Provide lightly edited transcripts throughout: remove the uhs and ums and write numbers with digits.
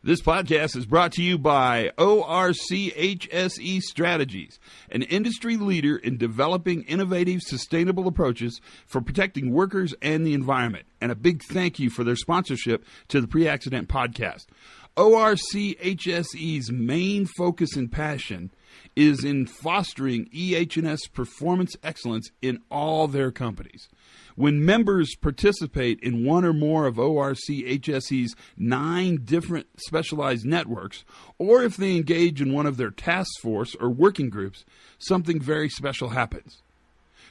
This podcast is brought to you by ORCHSE Strategies, an industry leader in developing innovative, sustainable approaches for protecting workers and the environment. And a big thank you for their sponsorship to the Pre-Accident Podcast. ORCHSE's main focus and passion is in fostering EH&S performance excellence in all their companies. When members participate in one or more of ORCHSE's 9 different specialized networks, or if they engage in one of their task force or working groups, something very special happens.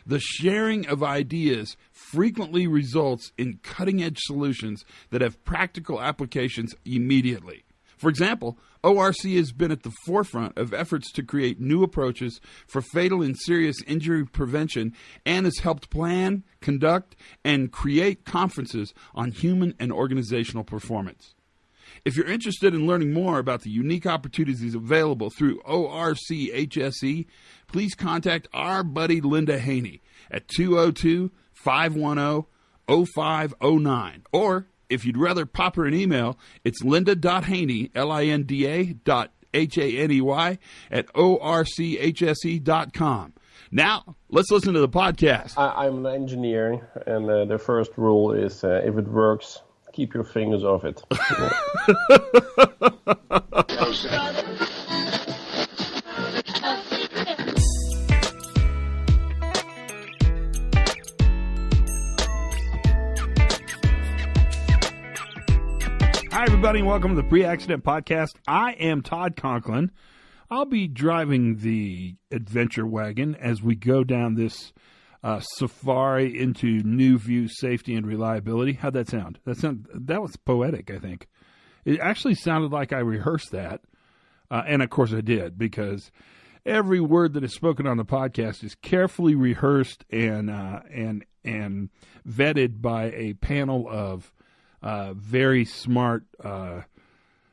The sharing of ideas frequently results in cutting-edge solutions that have practical applications immediately. For example, ORC has been at the forefront of efforts to create new approaches for fatal and serious injury prevention and has helped plan, conduct, and create conferences on human and organizational performance. If you're interested in learning more about the unique opportunities available through ORCHSE, please contact our buddy Linda Haney at 202-510-0509. Or, if you'd rather pop her an email, it's linda.haney, LINDA.HANEY, at ORCHSE.com. Now, let's listen to the podcast. I'm an engineer, and the first rule is if it works, keep your fingers off it. Hi, everybody, and welcome to the Pre-Accident Podcast. I am Todd Conklin. I'll be driving the adventure wagon as we go down this safari into new view, safety, and reliability. How'd that sound? That was poetic, I think. It actually sounded like I rehearsed that, and of course I did, because every word that is spoken on the podcast is carefully rehearsed and vetted by a panel of very smart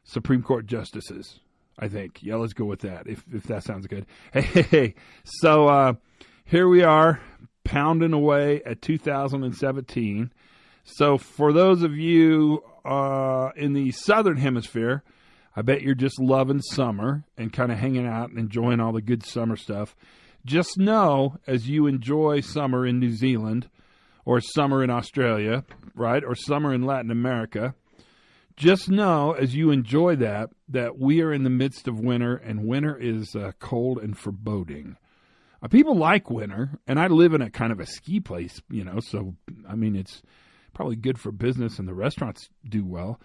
Supreme Court justices, I think. Yeah, let's go with that, if that sounds good. Hey. So here we are, pounding away at 2017. So for those of you in the Southern Hemisphere, I bet you're just loving summer and kind of hanging out and enjoying all the good summer stuff. Just know, as you enjoy summer in New Zealand, or summer in Australia, right, or summer in Latin America, just know, as you enjoy that we are in the midst of winter, and winter is cold and foreboding. People like winter, and I live in a kind of a ski place, so, I mean, it's probably good for business, and the restaurants do well,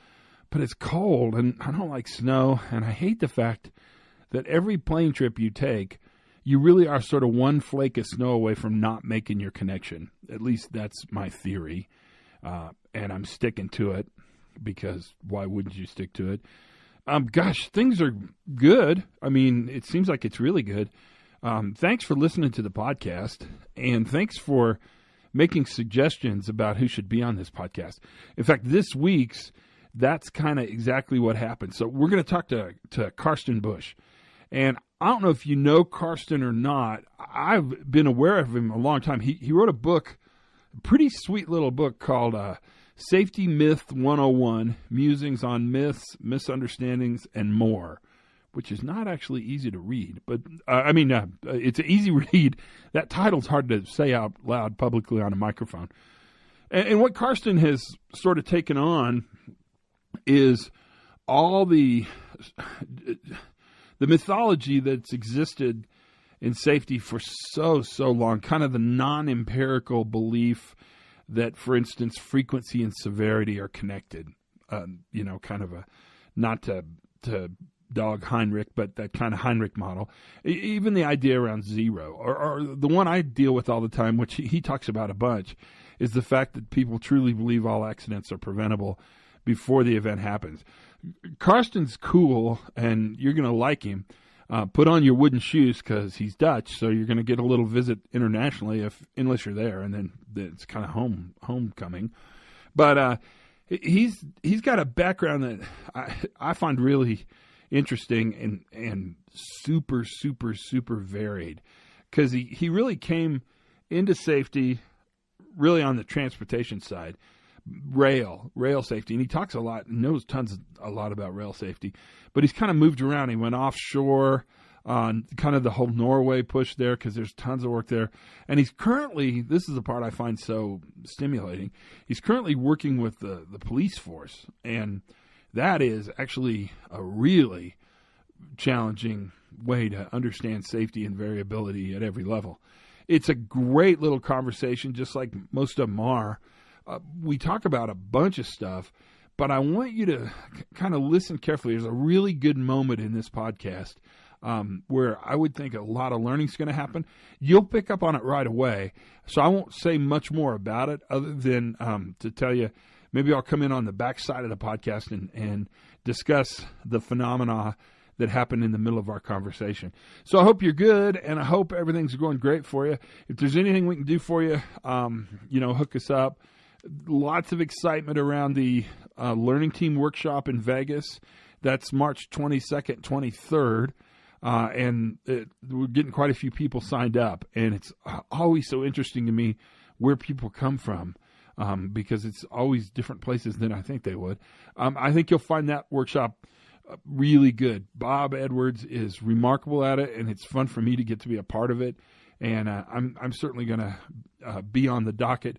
but it's cold, and I don't like snow, and I hate the fact that every plane trip you take, you really are sort of one flake of snow away from not making your connection. At least that's my theory, and I'm sticking to it, because why wouldn't you stick to it? Gosh, things are good. I mean, it seems like it's really good. Thanks for listening to the podcast, and thanks for making suggestions about who should be on this podcast. In fact, this week's, that's kind of exactly what happened. So we're going to talk to Carsten Busch, and I don't know if you know Carsten or not. I've been aware of him a long time. He wrote a book, a pretty sweet little book called Safety Myth 101, Musings on Myths, Misunderstandings, and More, which is not actually easy to read. But, it's an easy read. That title's hard to say out loud publicly on a microphone. And what Carsten has sort of taken on is all the mythology that's existed in safety for so long, kind of the non-empirical belief that, for instance, frequency and severity are connected, kind of a, not to dog Heinrich, but that kind of Heinrich model. Even the idea around zero, or the one I deal with all the time, which he talks about a bunch, is the fact that people truly believe all accidents are preventable before the event happens. Carsten's cool, and you're going to like him. Put on your wooden shoes, because he's Dutch, so you're going to get a little visit internationally, unless you're there, and then it's kind of homecoming. But he's got a background that I find really interesting and super varied, because he really came into safety really on the transportation side. rail safety, and he talks a lot about rail safety, but he's kind of moved around. He went offshore on kind of the whole Norway push there because there's tons of work there. And he's currently, this is the part I find so stimulating, he's currently working with the police force, and that is actually a really challenging way to understand safety and variability at every level. It's a great little conversation, just like most of them are. We talk about a bunch of stuff, but I want you to kind of listen carefully. There's a really good moment in this podcast where I would think a lot of learning is going to happen. You'll pick up on it right away, so I won't say much more about it other than to tell you, maybe I'll come in on the back side of the podcast and discuss the phenomena that happened in the middle of our conversation. So I hope you're good, and I hope everything's going great for you. If there's anything we can do for you, hook us up. Lots of excitement around the Learning Team Workshop in Vegas. That's March 22nd, 23rd. We're getting quite a few people signed up, and it's always so interesting to me where people come from, because it's always different places than I think they would. I think you'll find that workshop really good. Bob Edwards is remarkable at it, and it's fun for me to get to be a part of it. And I'm certainly going to be on the docket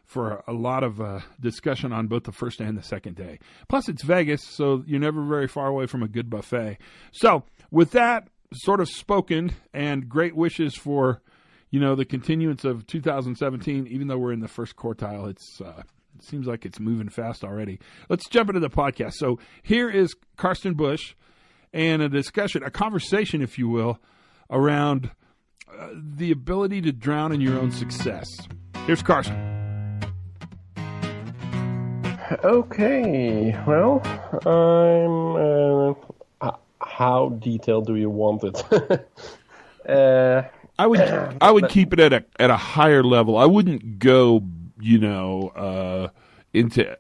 for a lot of discussion on both the first and the second day. Plus, it's Vegas, so you're never very far away from a good buffet. So, with that sort of spoken, and great wishes for, the continuance of 2017, even though we're in the first quartile, it seems like it's moving fast already. Let's jump into the podcast. So, here is Carsten Busch and a conversation, if you will, around the ability to drown in your own success. Here's Carsten. Okay, well, how detailed do you want it? I would keep it at a higher level. I wouldn't go, into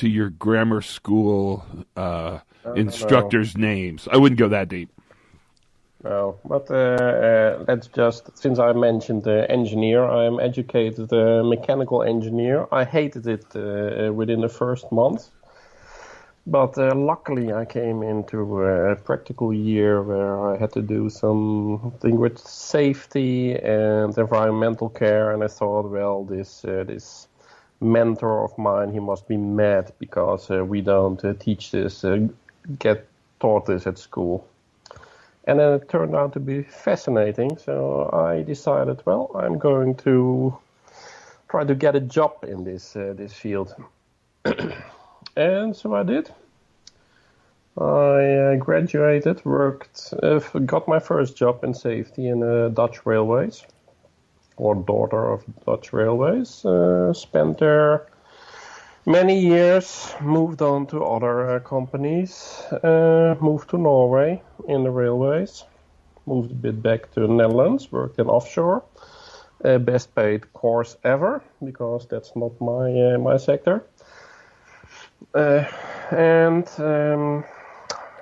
your grammar school instructors' names. I wouldn't go that deep. No, but let's just, since I mentioned engineer, I am educated mechanical engineer. I hated it within the first month, but luckily I came into a practical year where I had to do something with safety and environmental care, and I thought, well, this mentor of mine, he must be mad because we don't teach this, get taught this at school. And then it turned out to be fascinating, so I decided, well, I'm going to try to get a job in this field. And so I did. I graduated, got my first job in safety in Dutch Railways, or daughter of Dutch Railways. Spent there many years, moved on to other companies, moved to Norway in the railways, moved a bit back to the Netherlands, worked in offshore, best paid course ever, because that's not my sector, and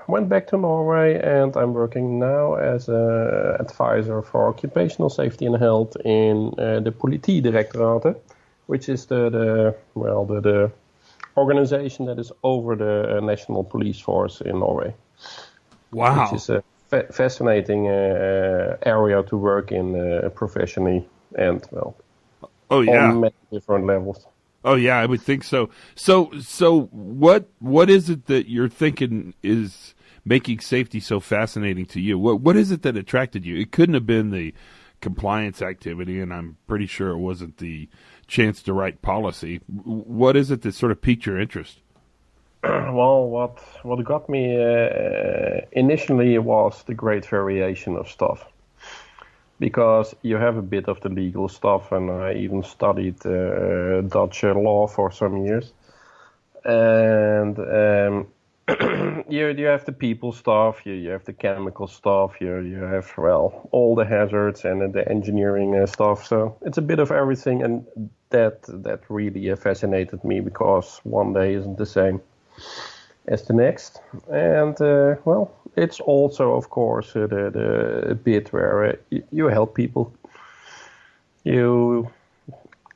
went back to Norway, and I'm working now as an advisor for occupational safety and health in the Politidirectoratet, which is the organization that is over the national police force in Norway. Wow. Which is a fascinating area to work in professionally and, on many different levels. Oh, yeah, I would think so. So what is it that you're thinking is making safety so fascinating to you? What is it that attracted you? It couldn't have been the compliance activity, and I'm pretty sure it wasn't the chance to write policy. What is it that sort of piqued your interest? Well, what got me initially was the great variation of stuff, because you have a bit of the legal stuff, and I even studied Dutch law for some years, and you have the people stuff, you have the chemical stuff, you have all the hazards and the engineering stuff. So it's a bit of everything, and that really fascinated me, because one day isn't the same as the next. And it's also, of course, the bit where you help people. You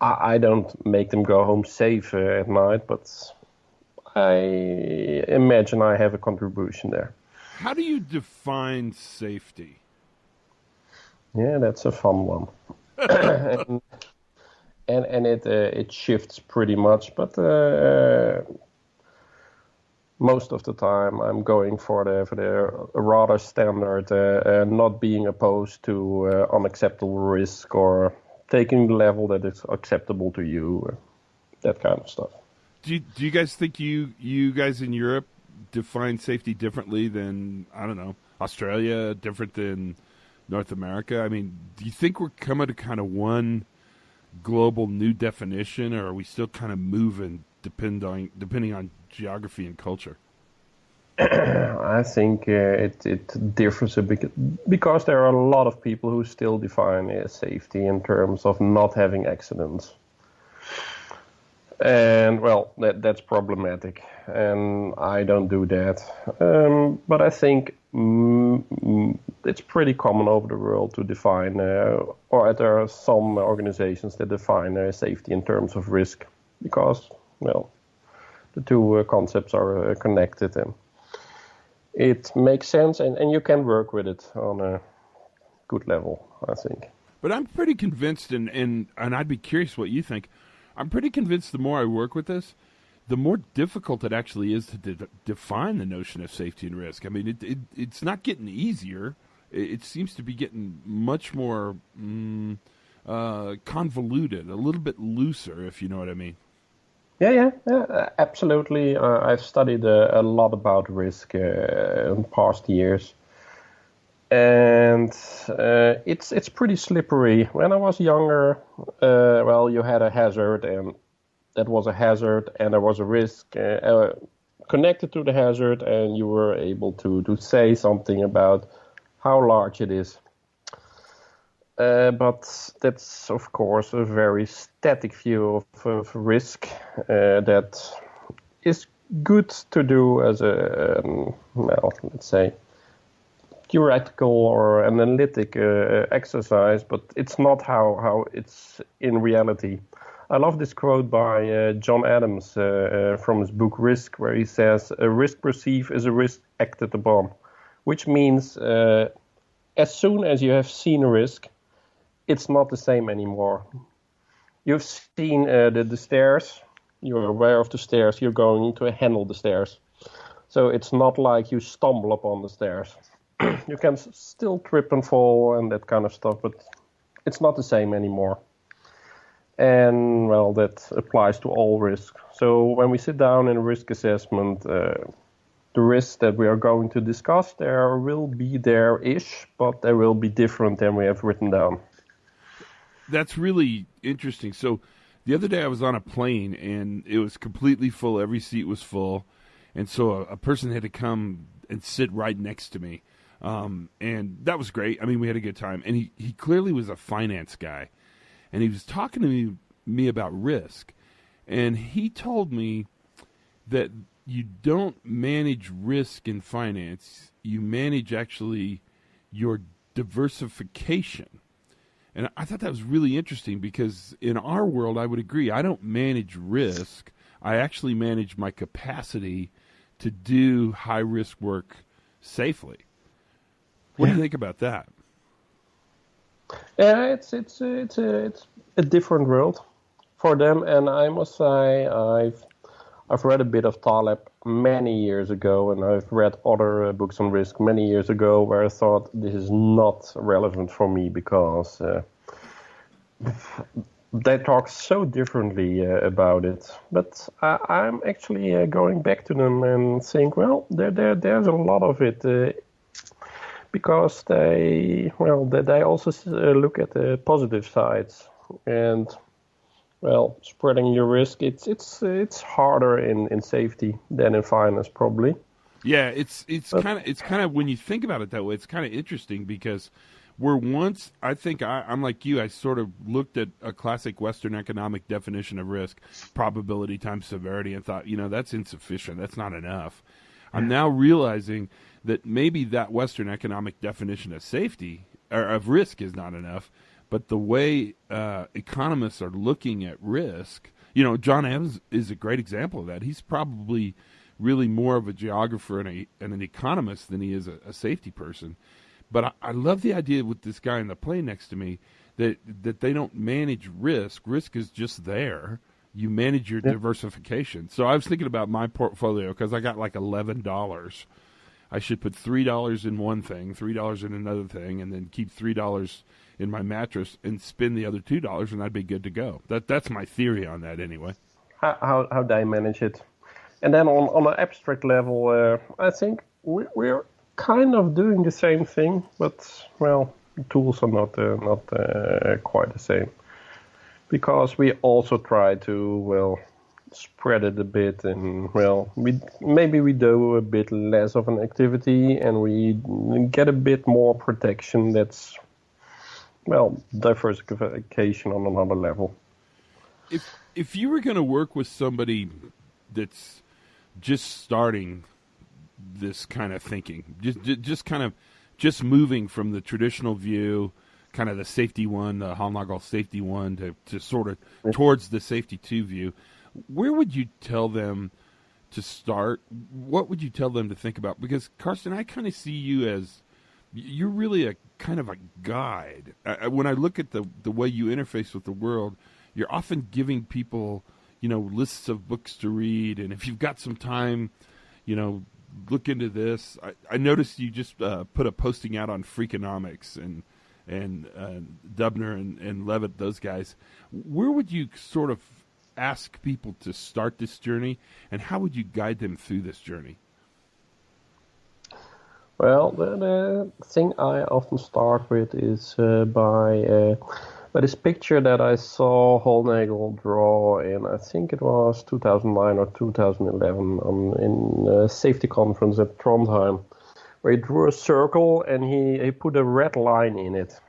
I don't make them go home safe at night, but I imagine I have a contribution there. How do you define safety? Yeah, that's a fun one. and it shifts pretty much, but most of the time I'm going for the rather standard, not being opposed to unacceptable risk or taking the level that is acceptable to you, that kind of stuff. Do you guys think you guys in Europe define safety differently than, I don't know, Australia, different than North America? I mean, do you think we're coming to kind of one global new definition, or are we still kind of moving depending on geography and culture? I think it differs a bit because there are a lot of people who still define safety in terms of not having accidents. And, well, that's problematic, and I don't do that. But I think it's pretty common over the world to define, or there are some organizations that define safety in terms of risk, because, well, the two concepts are connected, and it makes sense, and you can work with it on a good level, I think. But I'm pretty convinced, and I'd be curious what you think. I'm pretty convinced the more I work with this, the more difficult it actually is to define the notion of safety and risk. I mean, it's not getting easier. It seems to be getting much more convoluted, a little bit looser, if you know what I mean. Yeah, absolutely. I've studied a lot about risk in past years. And it's pretty slippery. When I was younger, well, you had a hazard, and that was a hazard, and there was a risk connected to the hazard, and you were able to say something about how large it is. But that's, of course, a very static view of risk that is good to do as a, well, let's say, theoretical or analytic exercise, but it's not how it's in reality. I love this quote by John Adams from his book Risk, where he says, "A risk perceived is a risk acted upon," which means as soon as you have seen a risk, it's not the same anymore. You've seen the stairs, you're aware of the stairs, you're going to handle the stairs. So it's not like you stumble upon the stairs. You can still trip and fall and that kind of stuff, but it's not the same anymore. And, well, that applies to all risk. So when we sit down in a risk assessment, the risks that we are going to discuss, there will be there-ish, but they will be different than we have written down. That's really interesting. So the other day I was on a plane, and it was completely full. Every seat was full. And so a person had to come and sit right next to me. And that was great. I mean, we had a good time. And he clearly was a finance guy. And he was talking to me about risk. And he told me that you don't manage risk in finance. You manage actually your diversification. And I thought that was really interesting because in our world, I would agree, I don't manage risk. I actually manage my capacity to do high-risk work safely. What do you think about that? Yeah, it's a different world for them, and I must say I've read a bit of Taleb many years ago, and I've read other books on risk many years ago where I thought this is not relevant for me because they talk so differently about it. But I'm actually going back to them and think, well, there's a lot of it. Because they also look at the positive sides, and, well, spreading your risk, it's harder in safety than in finance, probably. Yeah, it's kind of when you think about it that way, it's kind of interesting because where once I think I'm like you, I sort of looked at a classic Western economic definition of risk, probability times severity, and thought, that's insufficient, that's not enough. I'm now realizing that maybe that Western economic definition of safety or of risk is not enough, but the way economists are looking at risk, John Adams is a great example of that. He's probably really more of a geographer and an economist than he is a safety person. But I love the idea with this guy in the plane next to me that they don't manage risk. Risk is just there. You manage your diversification. So I was thinking about my portfolio because I got like $11. I should put $3 in one thing, $3 in another thing, and then keep $3 in my mattress and spend the other $2, and I'd be good to go. That's my theory on that anyway. How they manage it. And then on an abstract level, I think we're kind of doing the same thing, but, well, the tools are not quite the same. Because we also try to, well, spread it a bit, and, well, maybe we do a bit less of an activity, and we get a bit more protection. That's, well, diversification on another level. If you were going to work with somebody that's just starting this kind of thinking, just moving from the traditional view, kind of the safety one, the Hallnagel safety one, to sort of towards the safety two view, where would you tell them to start? What would you tell them to think about? Because, Carsten, I kind of see you as, you're really a kind of a guide. When I look at the way you interface with the world, you're often giving people, lists of books to read, and if you've got some time, look into this. I noticed you just put a posting out on Freakonomics and Dubner and Levitt, those guys. Where would you sort of ask people to start this journey, and how would you guide them through this journey? Well, the thing I often start with is by this picture that I saw Hallnagel draw in, I think it was 2009 or 2011, in a safety conference at Trondheim, where he drew a circle and he put a red line in it.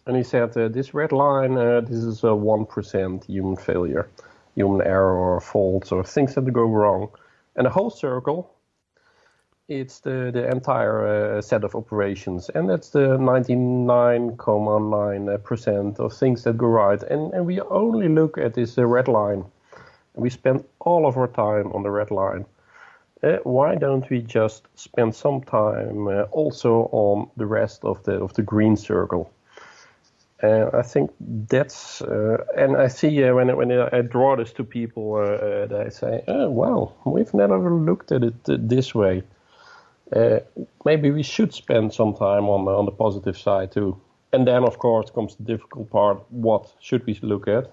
And he said, this red line, this is a 1% human failure, human error or faults or things that go wrong. And the whole circle, it's the entire set of operations. And that's the 99.9% of things that go right. And we only look at this red line. And we spend all of our time on the red line. Why don't we just spend some time also on the rest of the green circle? I think that's, and I see when I draw this to people, they say, "Oh, wow, we've never looked at it this way. Maybe we should spend some time on the positive side too." And then, of course, comes the difficult part: what should we look at?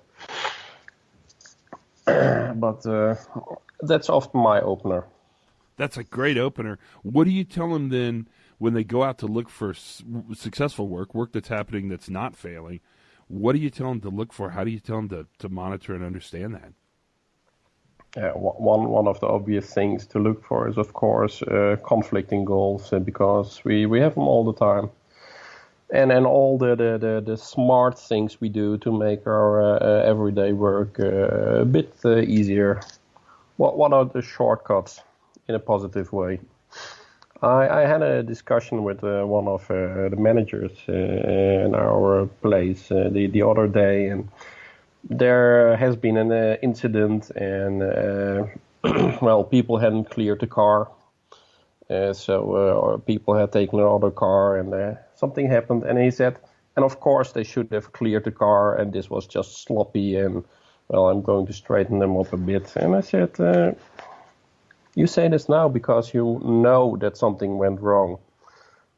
But that's often my opener. That's a great opener. What do you tell them then when they go out to look for successful work that's happening that's not failing? What do you tell them to look for? How do you tell them to monitor and understand that? One of the obvious things to look for is, of course, conflicting goals, because we have them all the time. And all the smart things we do to make our everyday work a bit easier. What are the shortcuts in a positive way? I had a discussion with one of the managers in our place the other day, and there has been an incident, and well, people hadn't cleared the car, so people had taken another car, and something happened, and he said, and of course they should have cleared the car, and this was just sloppy, and well, I'm going to straighten them up a bit. And I said, you say this now because you know that something went wrong.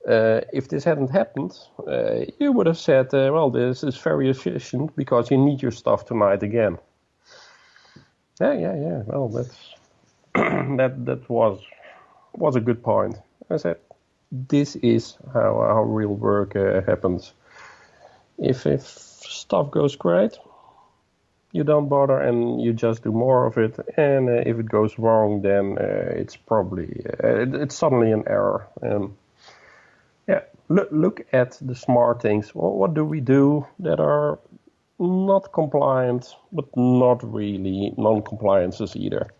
If this hadn't happened, you would have said, well, this is very efficient because you need your stuff tonight again. Yeah. Well, that's that was a good point. I said, this is how real work happens. If stuff goes great, you don't bother and you just do more of it. And if it goes wrong, then it's probably it's suddenly an error. Yeah, look at the smart things. Well, what do we do that are not compliant, but not really non-compliances either?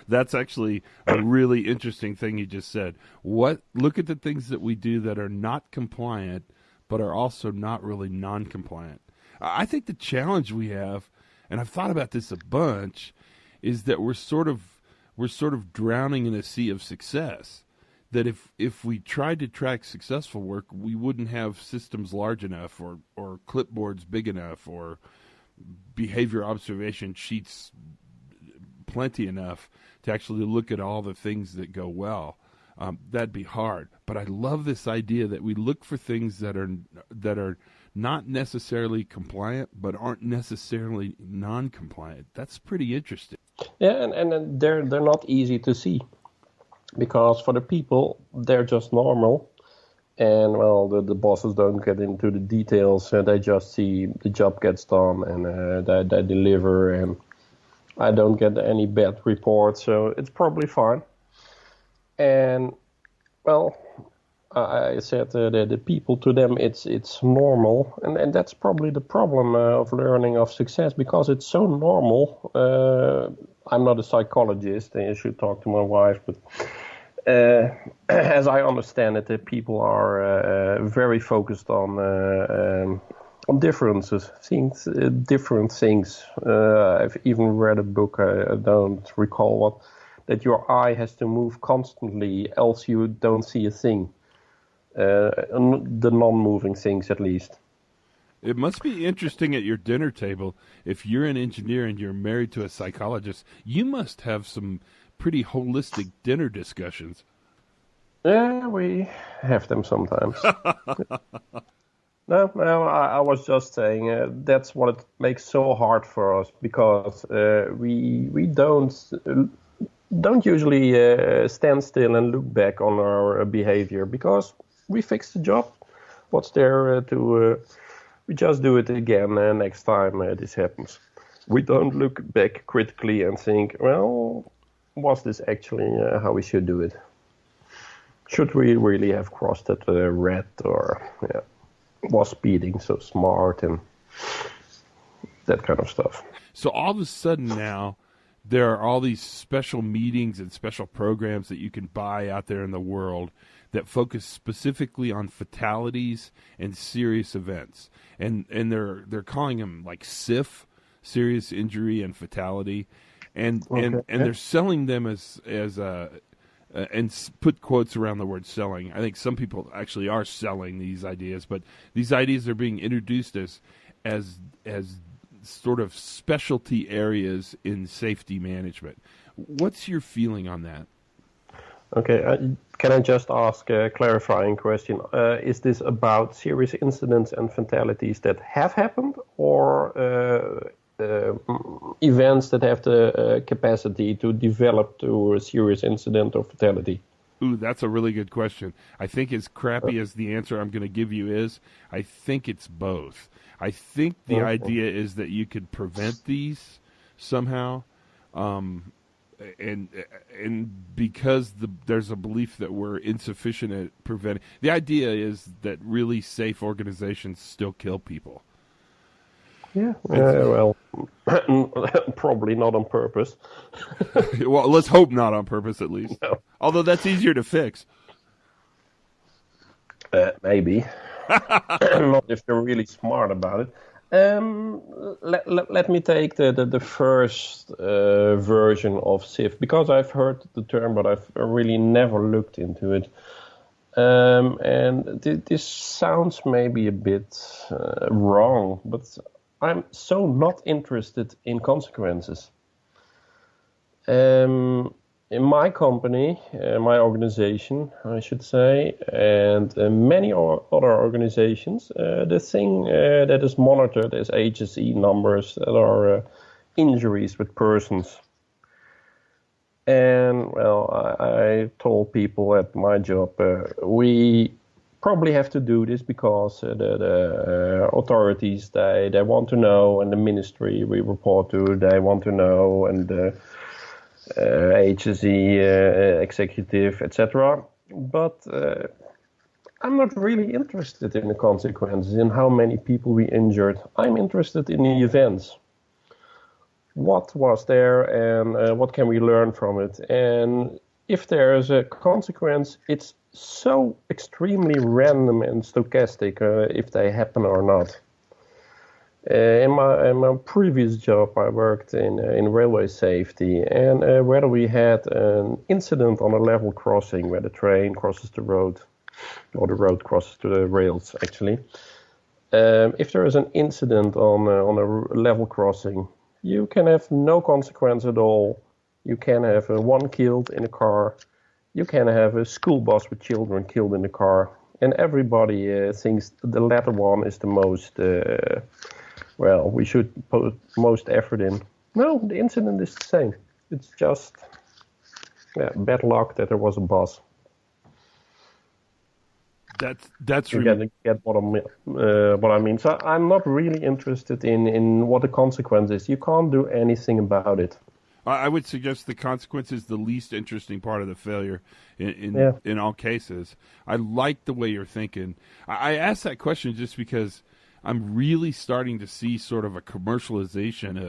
That's actually a really interesting thing you just said. Look at the things that we do that are not compliant, but are also not really non-compliant. I think the challenge we have, and I've thought about this a bunch, is that we're sort of drowning in a sea of success. That if we tried to track successful work, we wouldn't have systems large enough or clipboards big enough or behavior observation sheets plenty enough to actually look at all the things that go well. That'd be hard. But I love this idea that we look for things that are not necessarily compliant, but aren't necessarily non-compliant. That's pretty interesting. Yeah, and they're not easy to see, because for the people, they're just normal. And, well, the bosses don't get into the details. They just see the job gets done and they deliver. And I don't get any bad reports, so it's probably fine. And, well, I said the people, to them, it's normal. And that's probably the problem of learning of success, because it's so normal. I'm not a psychologist, and you should talk to my wife, but as I understand it, the people are very focused on differences, different things. I've even read a book, I don't recall what, that your eye has to move constantly, else you don't see a thing. The non-moving things, at least. It must be interesting at your dinner table. If you're an engineer and you're married to a psychologist, you must have some pretty holistic dinner discussions. Yeah, we have them sometimes. No, I was just saying that's what it makes so hard for us, because we don't usually stand still and look back on our behavior, because we fixed the job. What's there we just do it again next time this happens. We don't look back critically and think, well, was this actually how we should do it? Should we really have crossed that red, or was speeding so smart, and that kind of stuff. So all of a sudden now, there are all these special meetings and special programs that you can buy out there in the world that focus specifically on fatalities and serious events, and they're calling them like SIF, serious injury and fatality, and they're selling them as and put quotes around the word selling. I think some people actually are selling these ideas, but these ideas are being introduced as sort of specialty areas in safety management. What's your feeling on that? Okay, can I just ask a clarifying question? Is this about serious incidents and fatalities that have happened, or events that have the capacity to develop to a serious incident or fatality? Ooh, that's a really good question. I think, as crappy as the answer I'm going to give you is, I think it's both. I think the idea is that you could prevent these somehow, and because there's a belief that we're insufficient at preventing. The idea is that really safe organizations still kill people. Yeah, well, probably not on purpose. Well, let's hope not on purpose, at least. No. Although that's easier to fix. Maybe. Not if they're really smart about it. Let me take the first version of SIF, because I've heard the term, but I've really never looked into it. And this sounds maybe a bit wrong, but I'm so not interested in consequences. In my company, my organization, I should say, and many other organizations, the thing that is monitored is HSE numbers that are injuries with persons. And, well, I told people at my job, we probably have to do this because the authorities, they want to know, and the ministry we report to, they want to know, and the HSE executive, etc. But I'm not really interested in the consequences, in how many people we injured. I'm interested in the events. What was there, and what can we learn from it? And if there is a consequence, it's so extremely random and stochastic if they happen or not. In my previous job, I worked in railway safety, and where we had an incident on a level crossing where the train crosses the road, or the road crosses the rails, actually. If there is an incident on a level crossing, you can have no consequence at all. You can have one killed in a car. You can have a school bus with children killed in the car, and everybody thinks the latter one is the most. Well, we should put most effort in. No, the incident is the same. It's just bad luck that there was a bus. That's you get what I mean. So I'm not really interested in what the consequence is. You can't do anything about it. I would suggest the consequence is the least interesting part of the failure in all cases. I like the way you're thinking. I asked that question just because I'm really starting to see sort of a commercialization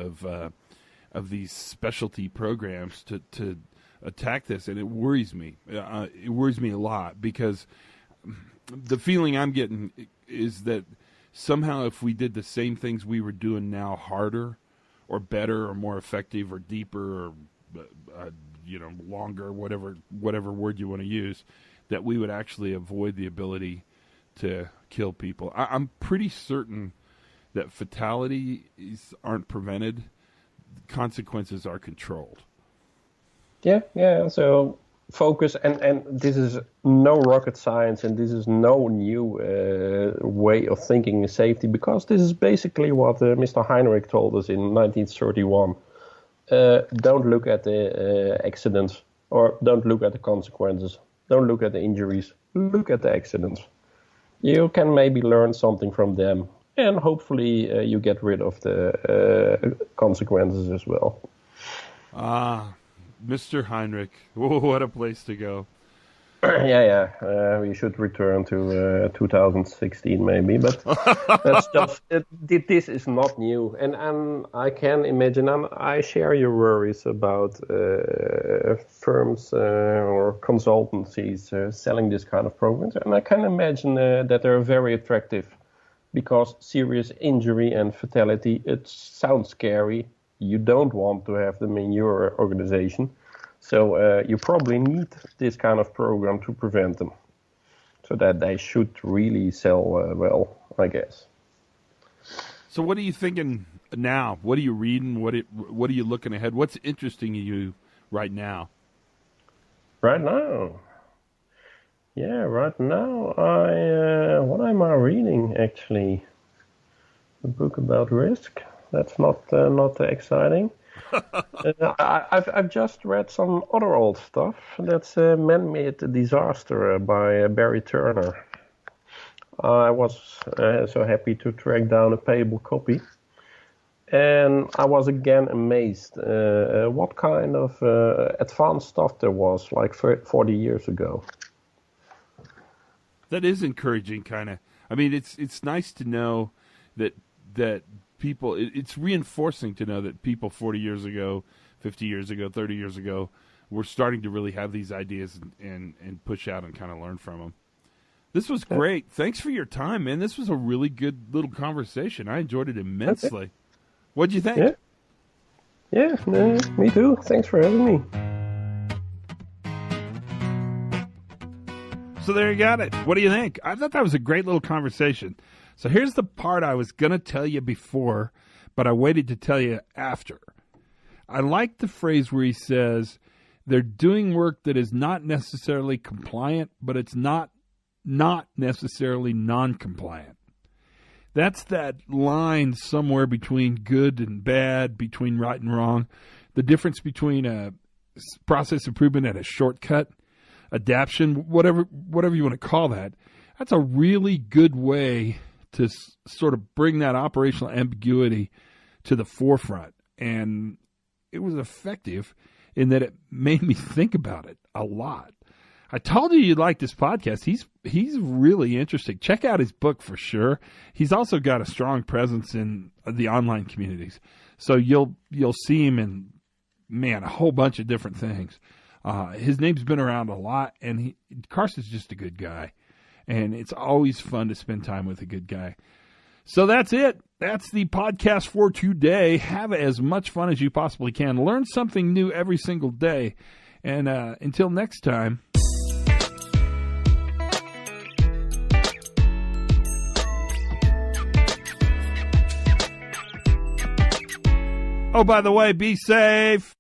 of these specialty programs to attack this, and it worries me. It worries me a lot because the feeling I'm getting is that somehow if we did the same things we were doing now harder or better or more effective or deeper or longer, whatever word you want to use, that we would actually avoid the ability to kill people. I'm pretty certain that fatalities aren't prevented. Consequences are controlled. Yeah. So focus, and this is no rocket science, and this is no new way of thinking in safety, because this is basically what Mr. Heinrich told us in 1931. Don't look at the accidents, or don't look at the consequences. Don't look at the injuries. Look at the accidents. You can maybe learn something from them, and hopefully you get rid of the consequences as well. Mr. Heinrich, what a place to go. We should return to 2016 maybe, but that's just this is not new, and I can imagine, and I share your worries about firms or consultancies selling this kind of programs, and I can imagine that they're very attractive, because serious injury and fatality, it sounds scary. You don't want to have them in your organization. So you probably need this kind of program to prevent them. So that they should really sell well, I guess. So what are you thinking now? What are you reading? What are you looking ahead? What's interesting you right now? Right now? Yeah, right now what am I reading actually? A book about risk. That's not exciting. I've just read some other old stuff. That's Man-Made Disaster by Barry Turner. I was so happy to track down a payable copy. And I was again amazed what kind of advanced stuff there was like 40 years ago. That is encouraging, kind of. I mean, it's nice to know that people, it's reinforcing to know that people 40 years ago, 50 years ago, 30 years ago, were starting to really have these ideas and push out and kind of learn from them. This was great. Thanks for your time, man. This was a really good little conversation. I enjoyed it immensely. Okay. What'd you think? Yeah, me too. Thanks for having me. So there you got it. What do you think? I thought that was a great little conversation. So here's the part I was going to tell you before, but I waited to tell you after. I like the phrase where he says, they're doing work that is not necessarily compliant, but it's not necessarily non-compliant. That's that line somewhere between good and bad, between right and wrong. The difference between a process improvement and a shortcut, adaption, whatever you want to call that. That's a really good way to sort of bring that operational ambiguity to the forefront. And it was effective in that it made me think about it a lot. I told you you'd like this podcast. He's really interesting. Check out his book for sure. He's also got a strong presence in the online communities. So you'll see him in, a whole bunch of different things. His name's been around a lot, and Carsten's just a good guy. And it's always fun to spend time with a good guy. So that's it. That's the podcast for today. Have as much fun as you possibly can. Learn something new every single day. And until next time. Oh, by the way, be safe.